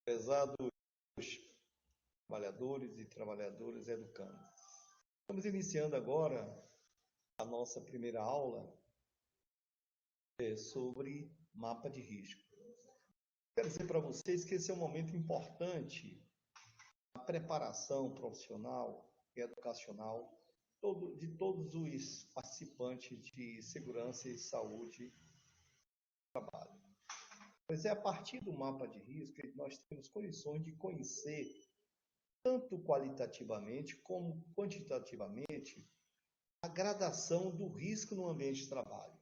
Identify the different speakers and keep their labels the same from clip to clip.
Speaker 1: Prezados trabalhadores e trabalhadoras educandos. Estamos iniciando agora a nossa primeira aula sobre mapa de risco. Quero dizer para vocês que esse é um momento importante na preparação profissional e educacional de todos os participantes de segurança e saúde do trabalho. Pois é a partir do mapa de risco que nós temos condições de conhecer, tanto qualitativamente como quantitativamente, a gradação do risco no ambiente de trabalho.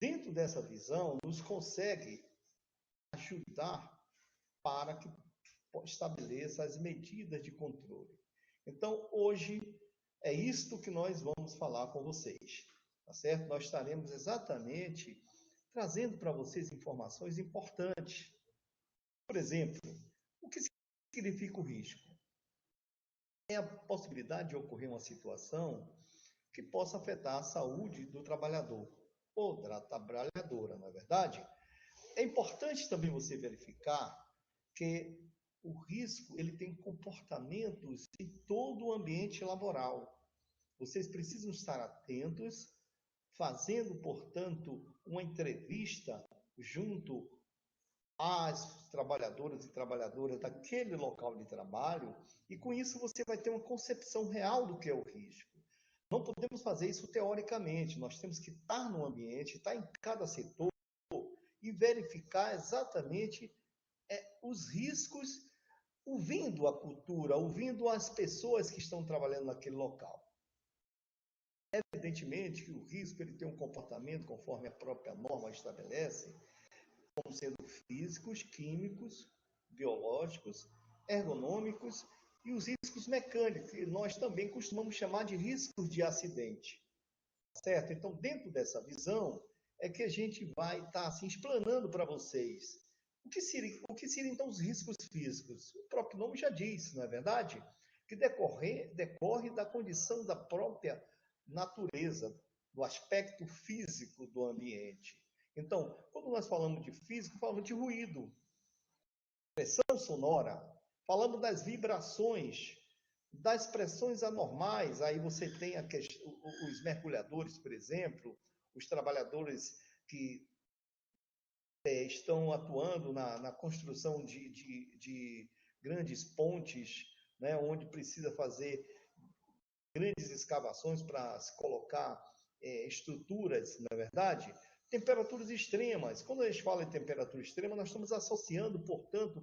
Speaker 1: Dentro dessa visão, nos consegue ajudar para que estabeleça as medidas de controle. Então, hoje, é isto que nós vamos falar com vocês, tá certo? Nós estaremos exatamente trazendo para vocês informações importantes. Por exemplo, o que significa o risco? É a possibilidade de ocorrer uma situação que possa afetar a saúde do trabalhador ou da trabalhadora, não é verdade? É importante também você verificar que o risco ele tem comportamentos em todo o ambiente laboral. Vocês precisam estar atentos, fazendo, portanto, uma entrevista junto às trabalhadoras e trabalhadoras daquele local de trabalho, e com isso você vai ter uma concepção real do que é o risco. Não podemos fazer isso teoricamente, nós temos que estar no ambiente, estar em cada setor e verificar exatamente os riscos, ouvindo a cultura, ouvindo as pessoas que estão trabalhando naquele local. Evidentemente que o risco ele tem um comportamento, conforme a própria norma estabelece, como sendo físicos, químicos, biológicos, ergonômicos e os riscos mecânicos, que nós também costumamos chamar de riscos de acidente. Certo? Então, dentro dessa visão, é que a gente vai estar assim, explanando para vocês o que seriam então os riscos físicos. O próprio nome já diz, não é verdade? Que decorre da condição da própria natureza, do aspecto físico do ambiente. Então, quando nós falamos de físico, falamos de ruído, pressão sonora, falamos das vibrações, das pressões anormais. Aí você tem os mergulhadores, por exemplo, os trabalhadores que estão atuando na construção de grandes pontes, né, onde precisa fazer grandes escavações para se colocar estruturas, na verdade. Temperaturas extremas. Quando a gente fala em temperatura extrema, nós estamos associando, portanto,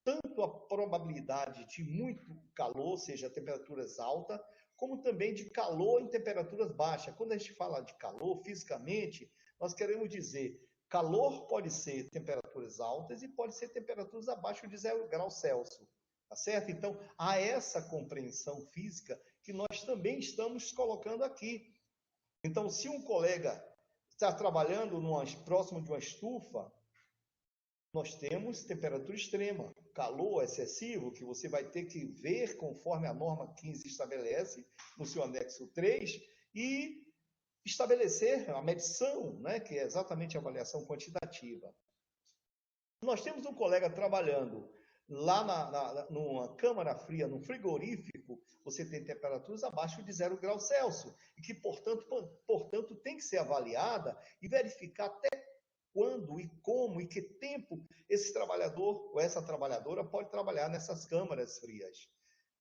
Speaker 1: tanto a probabilidade de muito calor, ou seja, temperaturas altas, como também de calor em temperaturas baixas. Quando a gente fala de calor, fisicamente, nós queremos dizer calor pode ser temperaturas altas e pode ser temperaturas abaixo de 0 graus Celsius, tá certo? Então, há essa compreensão física que nós também estamos colocando aqui. Então, se um colega está trabalhando próximo de uma estufa, nós temos temperatura extrema, calor excessivo, que você vai ter que ver conforme a norma 15 estabelece, no seu anexo 3, e estabelecer a medição, né, que é exatamente a avaliação quantitativa. Nós temos um colega trabalhando lá numa câmara fria, num frigorífico, você tem temperaturas abaixo de 0 graus Celsius, e que, portanto, tem que ser avaliada e verificar até quando e como e que tempo esse trabalhador ou essa trabalhadora pode trabalhar nessas câmaras frias.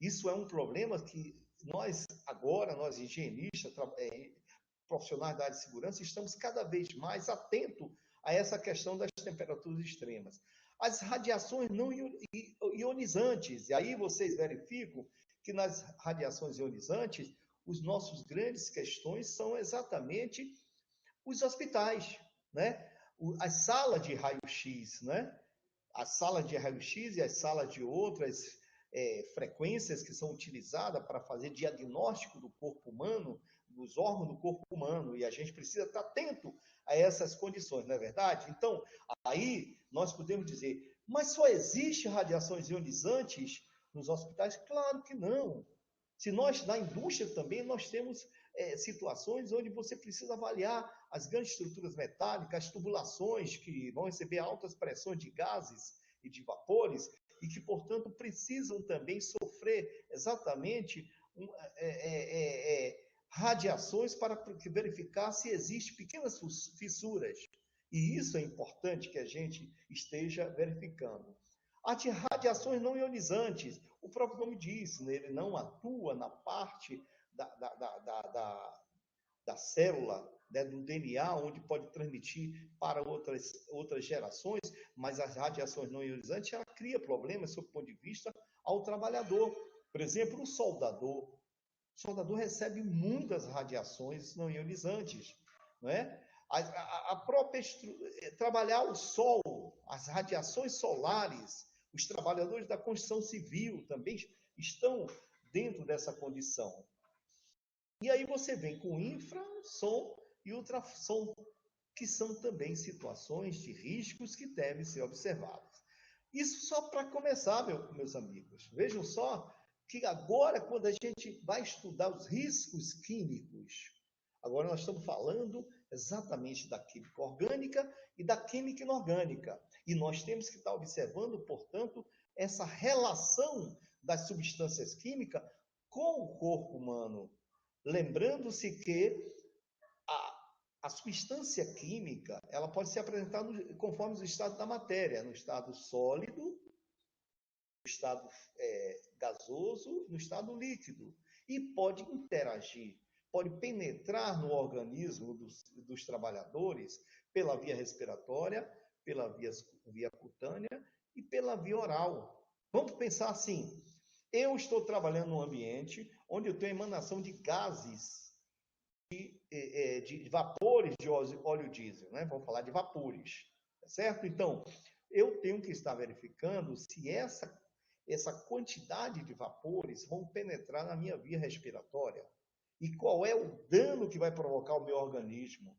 Speaker 1: Isso é um problema que nós higienistas, profissionais da área de segurança, estamos cada vez mais atentos a essa questão das temperaturas extremas. As radiações não ionizantes, e aí vocês verificam que nas radiações ionizantes, os nossos grandes questões são exatamente os hospitais, né? As salas de raio-x, né? As salas de raio-x e as salas de outras frequências que são utilizadas para fazer diagnóstico do corpo humano, dos órgãos do corpo humano, e a gente precisa estar atento a essas condições, não é verdade? Então, aí nós podemos dizer, mas só existe radiações ionizantes nos hospitais? Claro que não. Se nós, na indústria também, nós temos situações onde você precisa avaliar as grandes estruturas metálicas, as tubulações que vão receber altas pressões de gases e de vapores, e que, portanto, precisam também sofrer exatamente radiações para verificar se existem pequenas fissuras. E isso é importante que a gente esteja verificando. As radiações não ionizantes, o próprio nome diz, né? Ele não atua na parte da célula, né, do DNA, onde pode transmitir para outras gerações, mas as radiações não ionizantes, ela cria problemas, sob o ponto de vista, ao trabalhador. Por exemplo, o soldador. O soldador recebe muitas radiações não ionizantes, não é? A própria trabalhar o sol, as radiações solares, os trabalhadores da construção civil também estão dentro dessa condição. E aí você vem com infrassom e ultrassom, que são também situações de riscos que devem ser observadas. Isso só para começar, meus amigos. Vejam só que agora, quando a gente vai estudar os riscos químicos, agora nós estamos falando exatamente da química orgânica e da química inorgânica. E nós temos que estar observando, portanto, essa relação das substâncias químicas com o corpo humano. Lembrando-se que a substância química, ela pode se apresentar conforme os estados da matéria, no estado sólido, no estado gasoso, no estado líquido. E pode interagir, pode penetrar no organismo dos trabalhadores pela via respiratória, pela via cutânea e pela via oral. Vamos pensar assim, eu estou trabalhando num ambiente onde eu tenho emanação de gases, de vapores de óleo diesel, né? Vamos falar de vapores, certo? Então, eu tenho que estar verificando se essa quantidade de vapores vão penetrar na minha via respiratória e qual é o dano que vai provocar o meu organismo,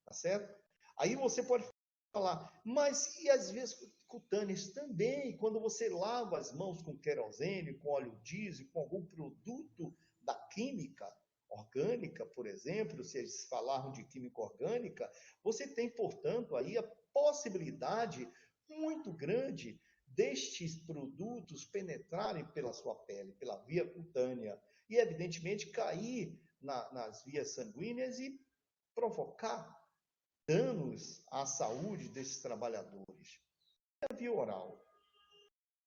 Speaker 1: tá certo? Aí você pode falar, mas e às vezes cutâneas também, quando você lava as mãos com querosene, com óleo diesel, com algum produto da química orgânica, por exemplo, se eles falaram de química orgânica, você tem, portanto, aí a possibilidade muito grande destes produtos penetrarem pela sua pele, pela via cutânea, e, evidentemente, cair nas vias sanguíneas e provocar danos à saúde desses trabalhadores. E a via oral?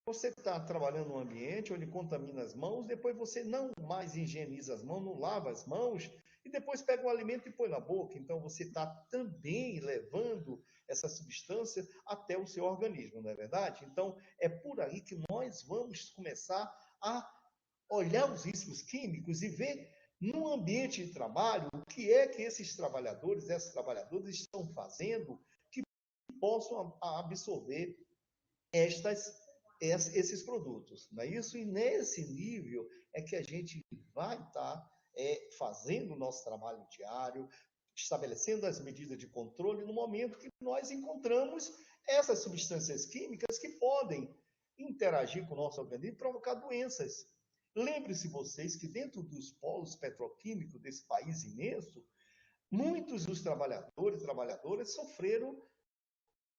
Speaker 1: Você está trabalhando num ambiente onde contamina as mãos, depois você não mais higieniza as mãos, não lava as mãos, e depois pega o alimento e põe na boca. Então, você está também levando essa substância até o seu organismo, não é verdade? Então, é por aí que nós vamos começar a olhar os riscos químicos e ver, no ambiente de trabalho, o que é que esses trabalhadores, essas trabalhadoras estão fazendo que possam absorver esses produtos. Não é isso? E nesse nível é que a gente vai estar fazendo o nosso trabalho diário, estabelecendo as medidas de controle no momento que nós encontramos essas substâncias químicas que podem interagir com o nosso organismo e provocar doenças. Lembre-se vocês que dentro dos polos petroquímicos desse país imenso, muitos dos trabalhadores e trabalhadoras sofreram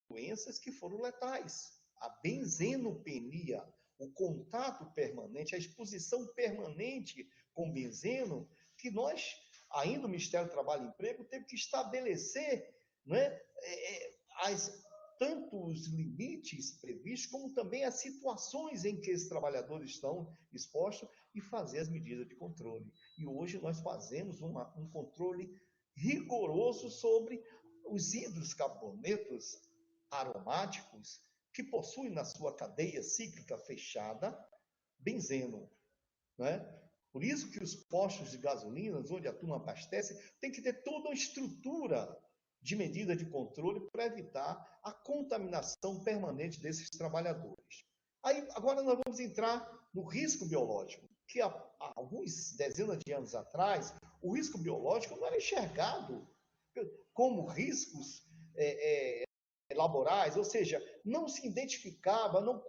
Speaker 1: doenças que foram letais. A benzenopenia, o contato permanente, a exposição permanente com benzeno, que nós, ainda o Ministério do Trabalho e Emprego, teve que estabelecer, não é, tanto os limites previstos, como também as situações em que esses trabalhadores estão expostos e fazer as medidas de controle. E hoje nós fazemos um controle rigoroso sobre os hidrocarbonetos aromáticos que possuem na sua cadeia cíclica fechada benzeno, né? Por isso que os postos de gasolina, onde a turma abastece, tem que ter toda uma estrutura de medida de controle para evitar a contaminação permanente desses trabalhadores. Aí, agora nós vamos entrar no risco biológico, que há algumas dezenas de anos atrás, o risco biológico não era enxergado como riscos laborais, ou seja, não se identificava, não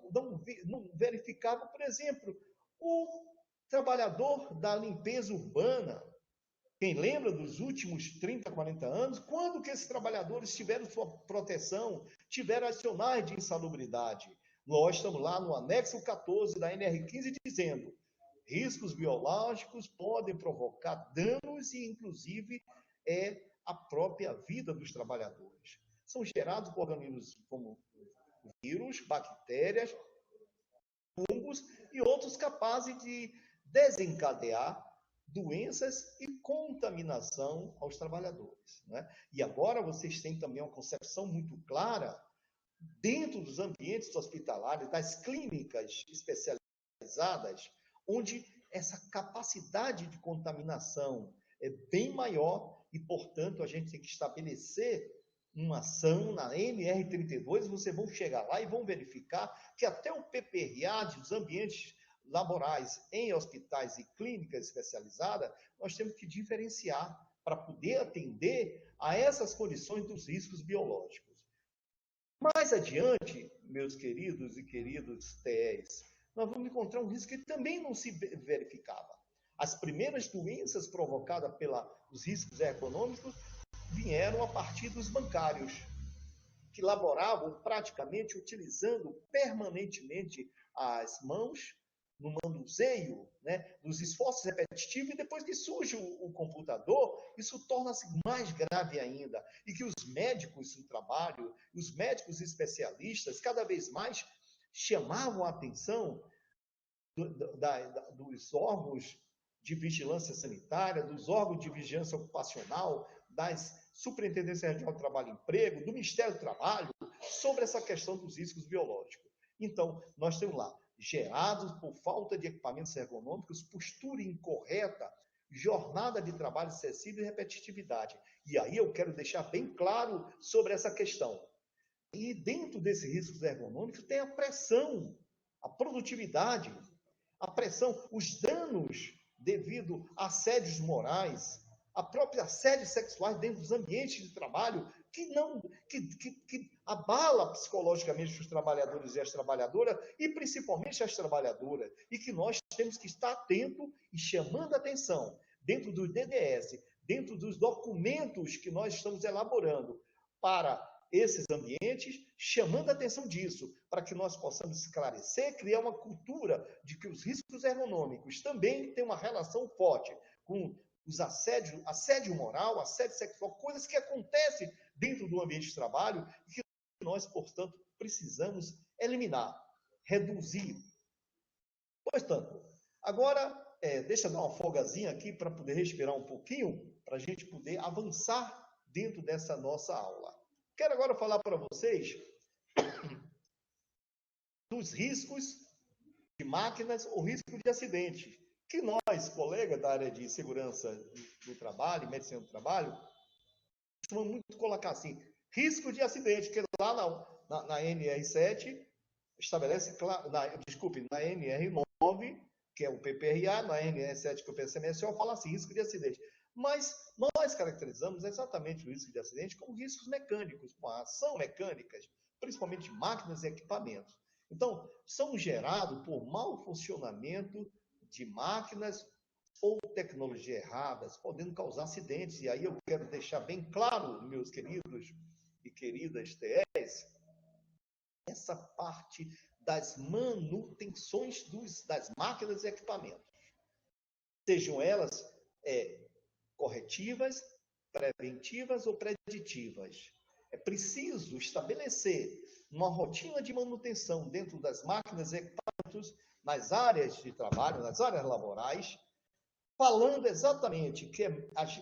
Speaker 1: verificava, por exemplo, o trabalhador da limpeza urbana. Quem lembra dos últimos 30, 40 anos, quando que esses trabalhadores tiveram sua proteção, tiveram acionais de insalubridade? Nós estamos lá no anexo 14 da NR15 dizendo: riscos biológicos podem provocar danos e, inclusive, a própria vida dos trabalhadores. São gerados por organismos como vírus, bactérias, fungos e outros capazes de desencadear doenças e contaminação aos trabalhadores, né? E agora vocês têm também uma concepção muito clara dentro dos ambientes hospitalares, das clínicas especializadas, onde essa capacidade de contaminação é bem maior e, portanto, a gente tem que estabelecer uma ação na NR32, vocês vão chegar lá e vão verificar que até o PPRA dos ambientes laborais em hospitais e clínicas especializadas, nós temos que diferenciar para poder atender a essas condições dos riscos biológicos. Mais adiante, meus queridos e queridos TEs, nós vamos encontrar um risco que também não se verificava. As primeiras doenças provocadas pelos riscos econômicos vieram a partir dos bancários, que laboravam praticamente utilizando permanentemente as mãos no manuseio, né, dos esforços repetitivos, e depois que surge o computador, isso torna-se mais grave ainda, e que os médicos do trabalho, os médicos especialistas, cada vez mais chamavam a atenção dos órgãos de vigilância sanitária, dos órgãos de vigilância ocupacional, das Superintendência Regional do Trabalho e Emprego, do Ministério do Trabalho, sobre essa questão dos riscos biológicos. Então, nós temos lá, gerados por falta de equipamentos ergonômicos, postura incorreta, jornada de trabalho excessiva e repetitividade. E aí eu quero deixar bem claro sobre essa questão. E dentro desses riscos ergonômicos tem a pressão, a produtividade, a pressão, os danos devido a assédios morais, a própria assédio sexual dentro dos ambientes de trabalho, que abala psicologicamente os trabalhadores e as trabalhadoras, e principalmente as trabalhadoras, e que nós temos que estar atento e chamando a atenção, dentro do DDS, dentro dos documentos que nós estamos elaborando para esses ambientes, chamando a atenção disso, para que nós possamos esclarecer, criar uma cultura de que os riscos ergonômicos também têm uma relação forte com os assédio moral, assédio sexual, coisas que acontecem dentro do ambiente de trabalho e que nós, portanto, precisamos eliminar, reduzir. Portanto, agora, deixa eu dar uma folgazinha aqui para poder respirar um pouquinho, para a gente poder avançar dentro dessa nossa aula. Quero agora falar para vocês dos riscos de máquinas ou risco de acidente, que nós, colegas da área de segurança do trabalho, medicina do trabalho, costumamos muito colocar assim, risco de acidente, que lá na NR7 estabelece, na NR9, que é o PPRA, na NR7, que é o PCMSO, fala assim, risco de acidente. Mas nós caracterizamos exatamente o risco de acidente como riscos mecânicos, com a ação mecânicas, principalmente máquinas e equipamentos. Então, são gerados por mau funcionamento de máquinas ou tecnologia erradas, podendo causar acidentes. E aí eu quero deixar bem claro, meus queridos e queridas TEs, essa parte das manutenções das máquinas e equipamentos. Sejam elas corretivas, preventivas ou preditivas. É preciso estabelecer uma rotina de manutenção dentro das máquinas e equipamentos, nas áreas de trabalho, nas áreas laborais, falando exatamente que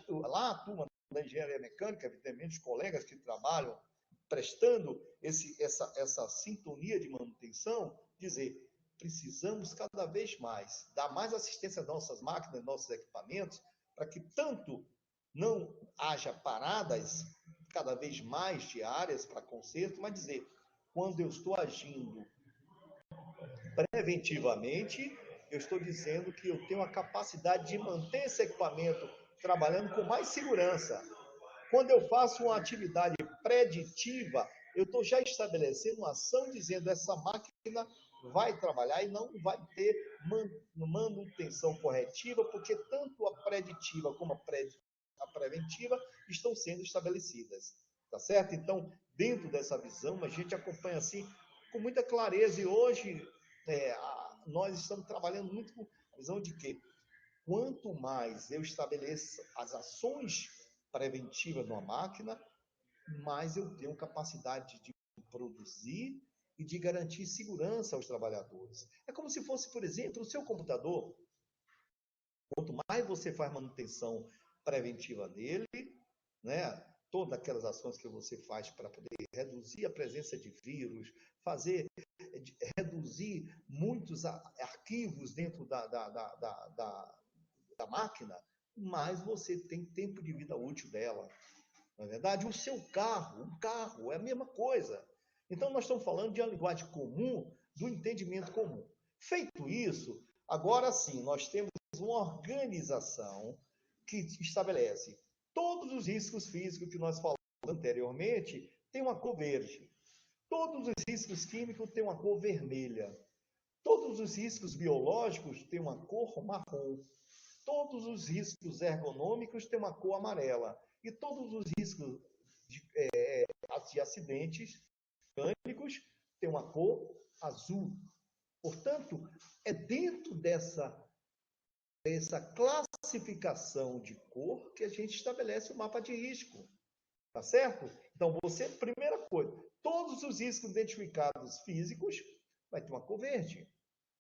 Speaker 1: lá a turma da engenharia mecânica, evidentemente, os colegas que trabalham prestando essa sintonia de manutenção, dizer, precisamos cada vez mais dar mais assistência às nossas máquinas, nossos equipamentos, para que tanto não haja paradas cada vez mais diárias para conserto, mas dizer, quando eu estou agindo preventivamente, eu estou dizendo que eu tenho a capacidade de manter esse equipamento trabalhando com mais segurança. Quando eu faço uma atividade preditiva, eu estou já estabelecendo uma ação dizendo essa máquina vai trabalhar e não vai ter manutenção corretiva, porque tanto a preditiva como a preventiva estão sendo estabelecidas. Tá certo? Então, dentro dessa visão, a gente acompanha assim com muita clareza. E hoje nós estamos trabalhando muito com a visão de que quanto mais eu estabeleço as ações preventivas numa máquina, mais eu tenho capacidade de produzir e de garantir segurança aos trabalhadores. É como se fosse, por exemplo, o seu computador. Quanto mais você faz manutenção preventiva dele, né? Todas aquelas ações que você faz para poder reduzir a presença de vírus, reduzir muitos arquivos dentro da máquina, mais você tem tempo de vida útil dela. Não é verdade? O seu carro, um carro é a mesma coisa. Então, nós estamos falando de uma linguagem comum, do entendimento comum. Feito isso, agora sim, nós temos uma organização que estabelece todos os riscos físicos que nós falamos anteriormente, tem uma cor verde. Todos os riscos químicos têm uma cor vermelha. Todos os riscos biológicos têm uma cor marrom. Todos os riscos ergonômicos têm uma cor amarela. E todos os riscos de acidentes mecânicos têm uma cor azul. Portanto, é dentro dessa classificação de cor que a gente estabelece o mapa de risco. Tá certo? Então, primeira coisa, todos os riscos identificados físicos vai ter uma cor verde.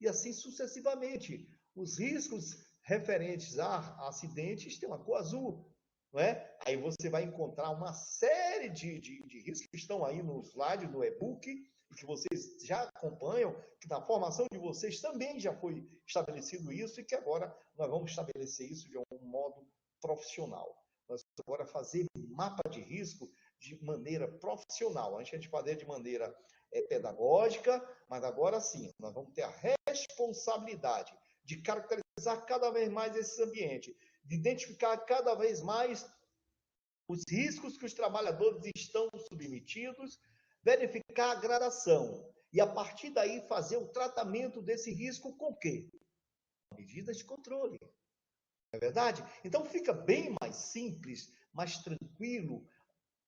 Speaker 1: E assim sucessivamente. Os riscos referentes a acidentes têm uma cor azul. Não é? Aí você vai encontrar uma série de riscos que estão aí no slide, no e-book, e que vocês já acompanham, que na formação de vocês também já foi estabelecido isso, e que agora nós vamos estabelecer isso de um modo profissional. Nós vamos agora fazer mapa de risco de maneira profissional. A gente fazer de maneira pedagógica, mas agora sim, nós vamos ter a responsabilidade de caracterizar cada vez mais esse ambiente, de identificar cada vez mais os riscos que os trabalhadores estão submetidos, verificar a gradação e, a partir daí, fazer o tratamento desse risco com o quê? Medidas de controle. Não é verdade? Então, fica bem mais simples, mais tranquilo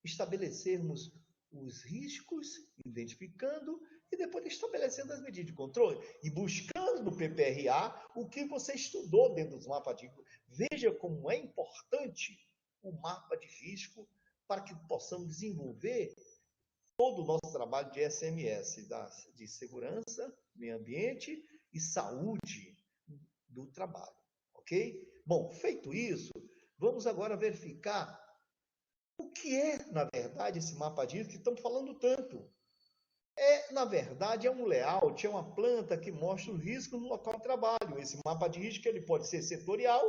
Speaker 1: estabelecermos os riscos, identificando e depois estabelecendo as medidas de controle e buscando no PPRA o que você estudou dentro dos mapas de risco. Veja como é importante o mapa de risco para que possamos desenvolver todo o nosso trabalho de SMS, de segurança, meio ambiente e saúde do trabalho, ok? Bom, feito isso, vamos agora verificar o que é, na verdade, esse mapa de risco que estamos falando tanto. Na verdade, é um layout, é uma planta que mostra o risco no local de trabalho. Esse mapa de risco ele pode ser setorial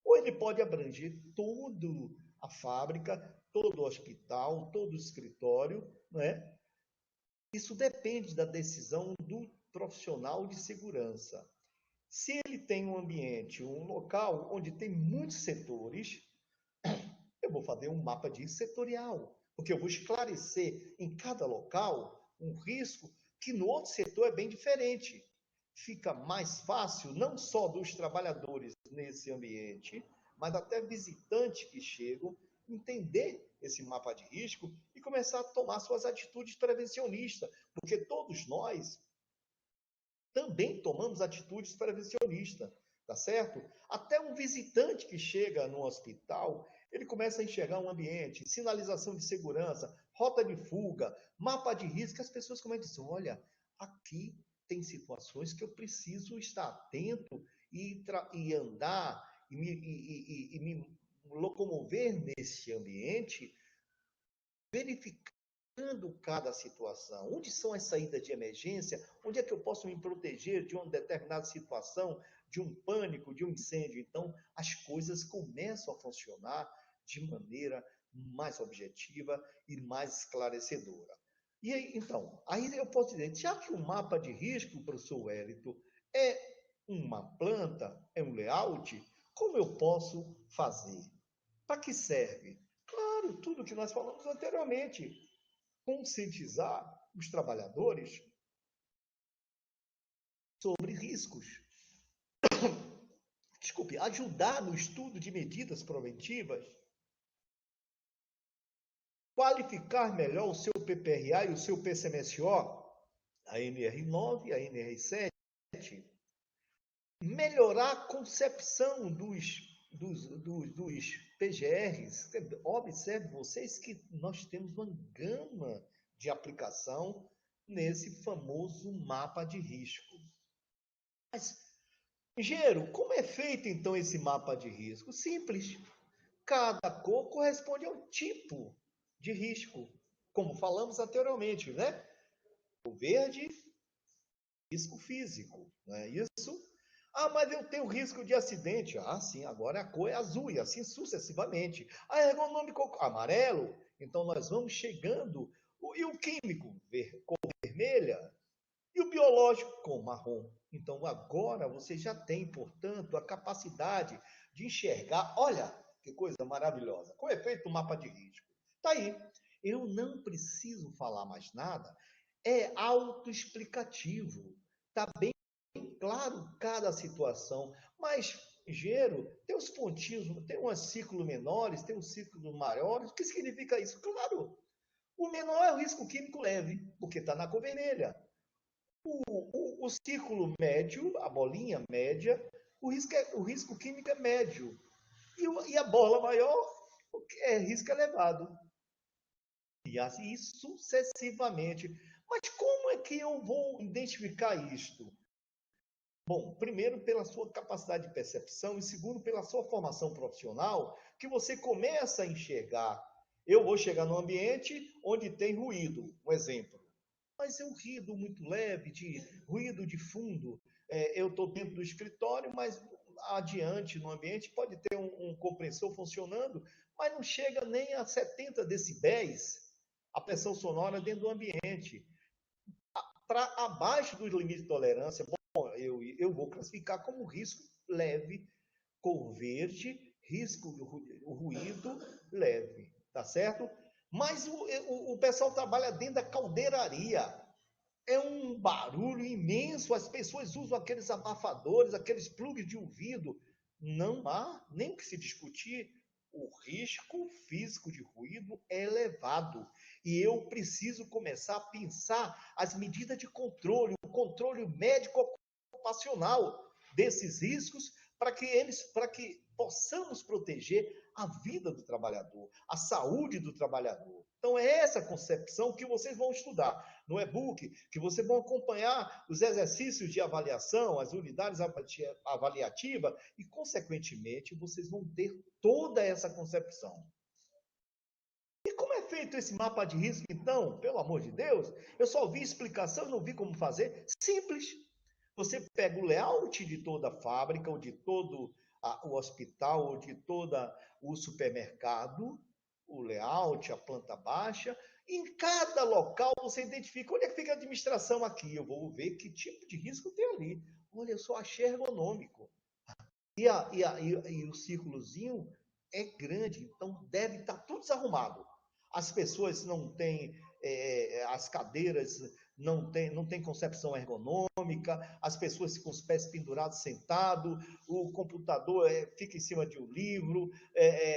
Speaker 1: ou ele pode abranger toda a fábrica, todo o hospital, todo o escritório, não é? Isso depende da decisão do profissional de segurança. Se ele tem um ambiente, um local onde tem muitos setores, eu vou fazer um mapa de risco setorial, porque eu vou esclarecer em cada local um risco que no outro setor é bem diferente. Fica mais fácil, não só dos trabalhadores nesse ambiente, mas até visitantes que chegam, entender esse mapa de risco e começar a tomar suas atitudes prevencionistas, porque todos nós também tomamos atitudes prevencionistas, tá certo? Até um visitante que chega no hospital, ele começa a enxergar um ambiente, sinalização de segurança, rota de fuga, mapa de risco, as pessoas começam a dizer, olha, aqui tem situações que eu preciso estar atento e andar e me locomover nesse ambiente, verificando cada situação. Onde são as saídas de emergência? Onde é que eu posso me proteger de uma determinada situação, de um pânico, de um incêndio? Então, as coisas começam a funcionar de maneira mais objetiva e mais esclarecedora. E aí, então, aí eu posso dizer, já que o mapa de risco, professor Wellington, é uma planta, é um layout, como eu posso fazer? Para que serve? Claro, tudo que nós falamos anteriormente. Conscientizar os trabalhadores sobre riscos. Desculpe, ajudar no estudo de medidas preventivas. qualificar melhor o seu PPRA e o seu PCMSO, a NR9, a NR7, melhorar a concepção dos PGRs. Observe vocês que nós temos uma gama de aplicação nesse famoso mapa de risco. Mas, engenheiro, como é feito então esse mapa de risco? Simples. Cada cor corresponde ao tipo de risco, como falamos anteriormente, né? O verde, risco físico, não é isso? Ah, mas eu tenho risco de acidente. Ah, sim, agora a cor é azul e assim sucessivamente. Ah, ergonômico amarelo. Então nós vamos chegando. E o químico, cor vermelha. E o biológico, cor marrom. Então agora você já tem, portanto, a capacidade de enxergar. Olha, que coisa maravilhosa. Com efeito mapa de risco. Está aí. Eu não preciso falar mais nada. É autoexplicativo. Está bem claro cada situação. Mas, engenheiro, tem os pontinhos, tem uns ciclos menores, tem uns ciclos maiores. O que significa isso? Claro, o menor é o risco químico leve, porque está na cor vermelha. O ciclo médio, a bolinha média, o risco químico é médio. E a bola maior é risco elevado. E assim sucessivamente. Mas como é que eu vou identificar isto? Bom, primeiro pela sua capacidade de percepção e segundo pela sua formação profissional, que você começa a enxergar. Eu vou chegar num ambiente onde tem ruído, um exemplo. Mas é um ruído muito leve, de ruído de fundo. Eu estou dentro do escritório, mas adiante no ambiente pode ter um compressor funcionando, mas não chega nem a 70 decibéis a pressão sonora dentro do ambiente. Para abaixo do limite de tolerância, eu vou classificar como risco leve, cor verde, risco o ruído leve, tá certo? Mas o pessoal trabalha dentro da caldeiraria. É um barulho imenso, as pessoas usam aqueles abafadores, aqueles plugs de ouvido. Não há nem o que se discutir. O risco físico de ruído é elevado. E eu preciso começar a pensar as medidas de controle, o controle médico ocupacional desses riscos para que possamos proteger a vida do trabalhador, a saúde do trabalhador. Então é essa concepção que vocês vão estudar no e-book, que vocês vão acompanhar os exercícios de avaliação, as unidades avaliativas e, consequentemente, vocês vão ter toda essa concepção. E como é feito esse mapa de risco, então? Pelo amor de Deus, eu só vi explicação, não vi como fazer. Simples. Você pega o layout de toda a fábrica, ou de todo o hospital, ou de todo o supermercado, o layout, a planta baixa. Em cada local você identifica onde é que fica a administração aqui. Eu vou ver que tipo de risco tem ali. Olha, eu só achei ergonômico. E o círculozinho é grande, então deve estar tudo desarrumado. As pessoas não têm, as cadeiras não tem concepção ergonômica, as pessoas com os pés pendurados sentado, o computador fica em cima de um livro,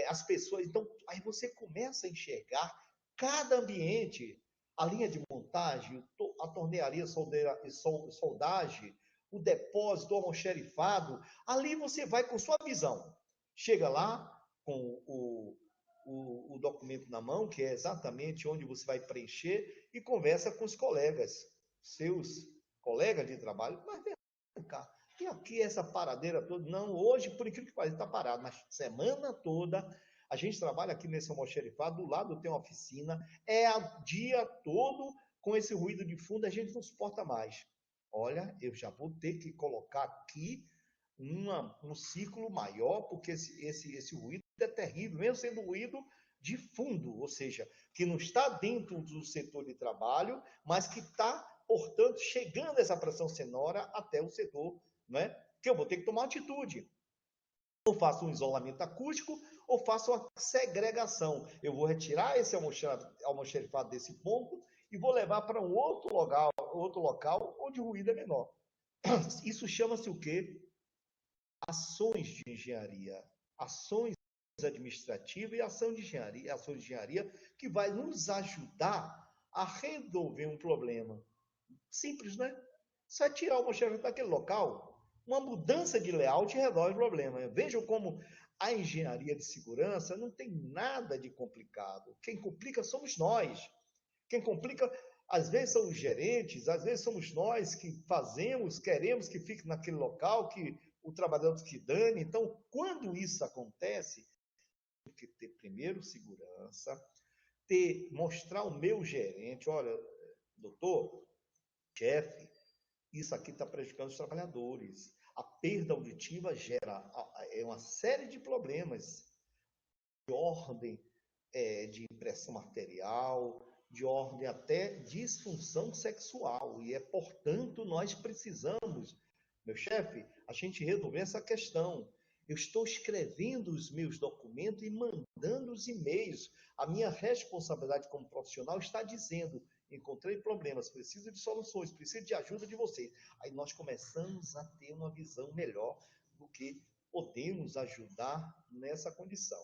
Speaker 1: as pessoas. Então, aí você começa a enxergar cada ambiente, a linha de montagem, a tornearia, soldagem, o depósito, o almoxerifado, ali você vai com sua visão. Chega lá com o documento na mão, que é exatamente onde você vai preencher, e conversa com os colegas, seus colegas de trabalho. Mas vem cá, e aqui essa paradeira toda? Não, hoje, por incrível que pareça, está parado, mas semana toda a gente trabalha aqui nesse almoxerifado, do lado tem uma oficina, é o dia todo com esse ruído de fundo, a gente não suporta mais. Olha, eu já vou ter que colocar aqui um ciclo maior, porque esse ruído é terrível, mesmo sendo ruído de fundo, ou seja, que não está dentro do setor de trabalho, mas que está, portanto, chegando essa pressão sonora até o setor, né? Que eu vou ter que tomar atitude. Ou faço um isolamento acústico, ou faço uma segregação. Eu vou retirar esse almoxerifado desse ponto e vou levar para um outro local onde o ruído é menor. Isso chama-se o quê? Ações de engenharia. Ações administrativa e ação de engenharia que vai nos ajudar a resolver um problema. Simples, né? Só tirar o manchete daquele local, uma mudança de layout resolve o problema. Vejam como a engenharia de segurança não tem nada de complicado. Quem complica somos nós. Quem complica, às vezes, são os gerentes, às vezes somos nós que fazemos, queremos que fique naquele local, que o trabalhador que dane. Então, quando isso acontece, tem que ter primeiro segurança, mostrar ao meu gerente, olha, doutor, chefe, isso aqui está prejudicando os trabalhadores. A perda auditiva gera uma série de problemas de ordem de impressão arterial, de ordem até disfunção sexual. E portanto, nós precisamos, meu chefe, a gente resolver essa questão. Eu estou escrevendo os meus documentos e mandando os e-mails. A minha responsabilidade como profissional está dizendo: encontrei problemas, preciso de soluções, preciso de ajuda de vocês. Aí nós começamos a ter uma visão melhor do que podemos ajudar nessa condição.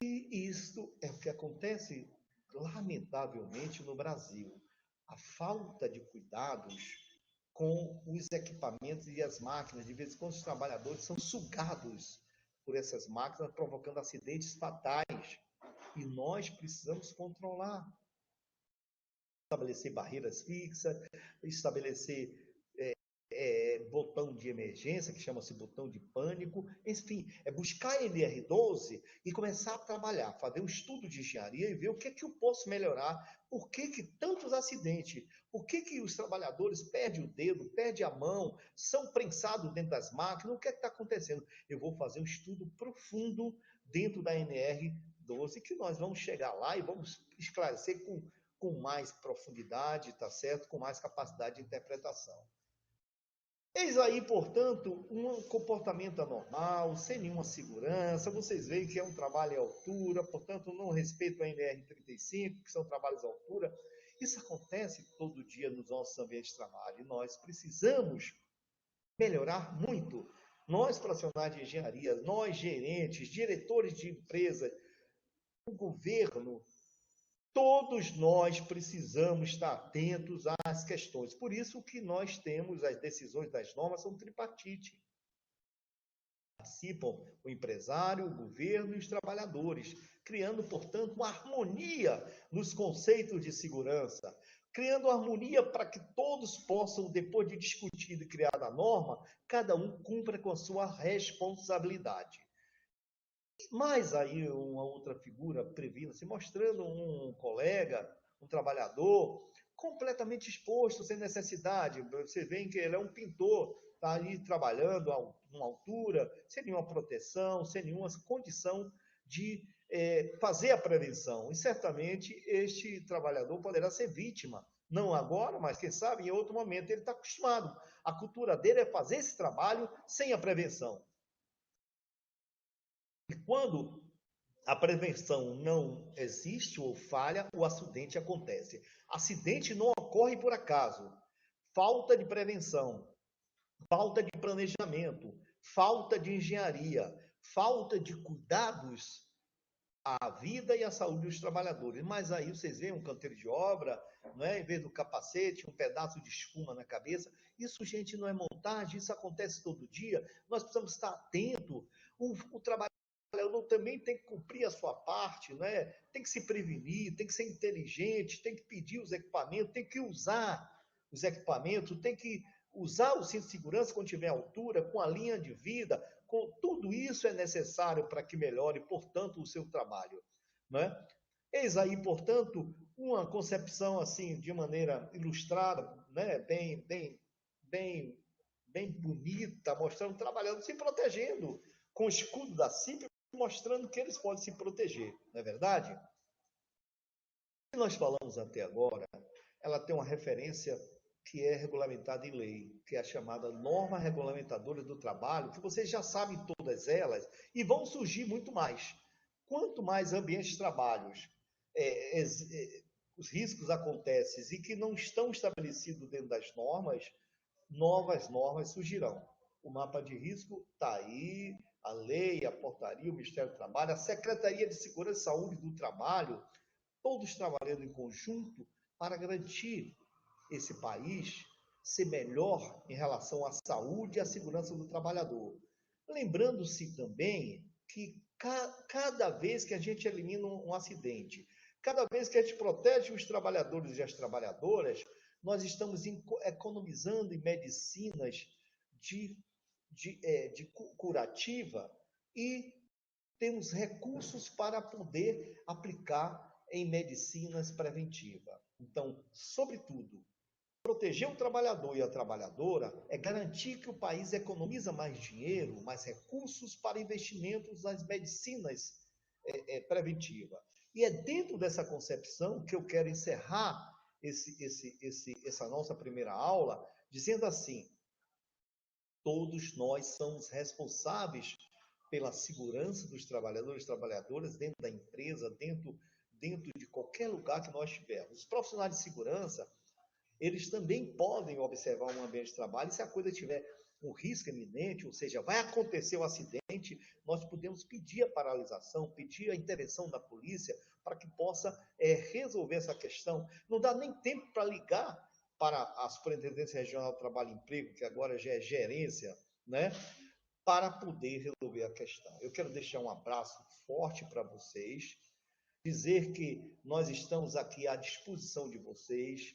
Speaker 1: E isso é o que acontece, lamentavelmente, no Brasil. A falta de cuidados com os equipamentos e as máquinas. De vez em quando os trabalhadores são sugados por essas máquinas, provocando acidentes fatais. E nós precisamos controlar. Estabelecer barreiras fixas, estabelecer botão de emergência, que chama-se botão de pânico, enfim, é buscar a NR12 e começar a trabalhar, fazer um estudo de engenharia e ver o que é que eu posso melhorar, por que que tantos acidentes, por que que os trabalhadores perdem o dedo, perdem a mão, são prensados dentro das máquinas, o que é que está acontecendo? Eu vou fazer um estudo profundo dentro da NR12, que nós vamos chegar lá e vamos esclarecer com mais profundidade, tá certo? Com mais capacidade de interpretação. Eis aí, portanto, um comportamento anormal, sem nenhuma segurança. Vocês veem que é um trabalho à altura, portanto, não respeito a NR35, que são trabalhos à altura. Isso acontece todo dia nos nossos ambientes de trabalho e nós precisamos melhorar muito. Nós, profissionais de engenharia, nós, gerentes, diretores de empresa, o governo, todos nós precisamos estar atentos às questões. Por isso que nós temos as decisões das normas, são tripartite. Participam o empresário, o governo e os trabalhadores, criando, portanto, uma harmonia nos conceitos de segurança, criando harmonia para que todos possam, depois de discutido e criada a norma, cada um cumpra com a sua responsabilidade. Mas aí uma outra figura previna-se, mostrando um colega, um trabalhador, completamente exposto, sem necessidade. Você vê que ele é um pintor, está ali trabalhando a uma altura, sem nenhuma proteção, sem nenhuma condição de fazer a prevenção. E certamente este trabalhador poderá ser vítima. Não agora, mas quem sabe em outro momento. Ele está acostumado. A cultura dele é fazer esse trabalho sem a prevenção. E quando a prevenção não existe ou falha, o acidente acontece. Acidente não ocorre por acaso. Falta de prevenção, falta de planejamento, falta de engenharia, falta de cuidados à vida e à saúde dos trabalhadores. Mas aí vocês veem um canteiro de obra, não é? Em vez do capacete, um pedaço de espuma na cabeça. Isso, gente, não é montagem, isso acontece todo dia. Nós precisamos estar atentos. O trabalhador também tem que cumprir a sua parte, né? Tem que se prevenir, tem que ser inteligente, tem que pedir os equipamentos, tem que usar os equipamentos, tem que usar o cinto de segurança quando tiver altura, com a linha de vida, com tudo isso é necessário para que melhore, portanto, o seu trabalho, né? Eis aí, portanto, uma concepção assim, de maneira ilustrada, né? Bem bonita, mostrando, trabalhando, se protegendo com o escudo da CIP, mostrando que eles podem se proteger, não é verdade? O que nós falamos até agora, ela tem uma referência que é regulamentada em lei, que é a chamada norma regulamentadora do trabalho, que vocês já sabem todas elas, e vão surgir muito mais. Quanto mais ambientes de trabalho, os riscos acontecem e que não estão estabelecidos dentro das normas, novas normas surgirão. O mapa de risco está aí, a lei, a portaria, o Ministério do Trabalho, a Secretaria de Segurança e Saúde do Trabalho, todos trabalhando em conjunto para garantir esse país ser melhor em relação à saúde e à segurança do trabalhador. Lembrando-se também que cada vez que a gente elimina um acidente, cada vez que a gente protege os trabalhadores e as trabalhadoras, nós estamos economizando em medicinas de curativa e temos recursos para poder aplicar em medicinas preventivas. Então, sobretudo, proteger o trabalhador e a trabalhadora é garantir que o país economiza mais dinheiro, mais recursos para investimentos nas medicinas preventivas. E é dentro dessa concepção que eu quero encerrar essa nossa primeira aula, dizendo assim: todos nós somos responsáveis pela segurança dos trabalhadores e trabalhadoras dentro da empresa, dentro de qualquer lugar que nós tivermos. Os profissionais de segurança, eles também podem observar um ambiente de trabalho e se a coisa tiver um risco iminente, ou seja, vai acontecer um acidente, nós podemos pedir a paralisação, pedir a intervenção da polícia para que possa resolver essa questão. Não dá nem tempo para ligar para a Superintendência Regional do Trabalho e Emprego, que agora já é gerência, né, para poder resolver a questão. Eu quero deixar um abraço forte para vocês, dizer que nós estamos aqui à disposição de vocês.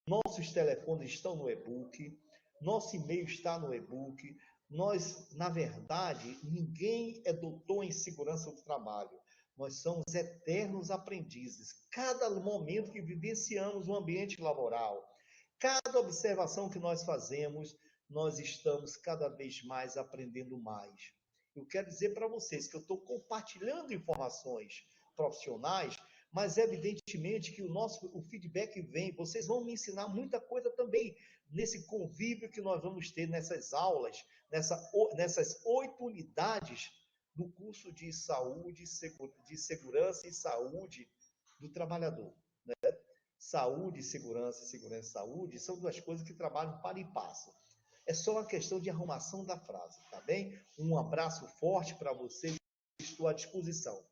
Speaker 1: Nossos telefones estão no e-book, nosso e-mail está no e-book. Nós, na verdade, ninguém é doutor em segurança do trabalho. Nós somos eternos aprendizes. Cada momento que vivenciamos o ambiente laboral, cada observação que nós fazemos, nós estamos cada vez mais aprendendo mais. Eu quero dizer para vocês que eu estou compartilhando informações profissionais, mas evidentemente que o feedback vem, vocês vão me ensinar muita coisa também nesse convívio que nós vamos ter nessas aulas, nessas 8 unidades do curso de saúde, de segurança e saúde do trabalhador. Né? Saúde, segurança e saúde são duas coisas que trabalham para e passo. É só uma questão de arrumação da frase, tá bem? Um abraço forte para vocês, estou à disposição.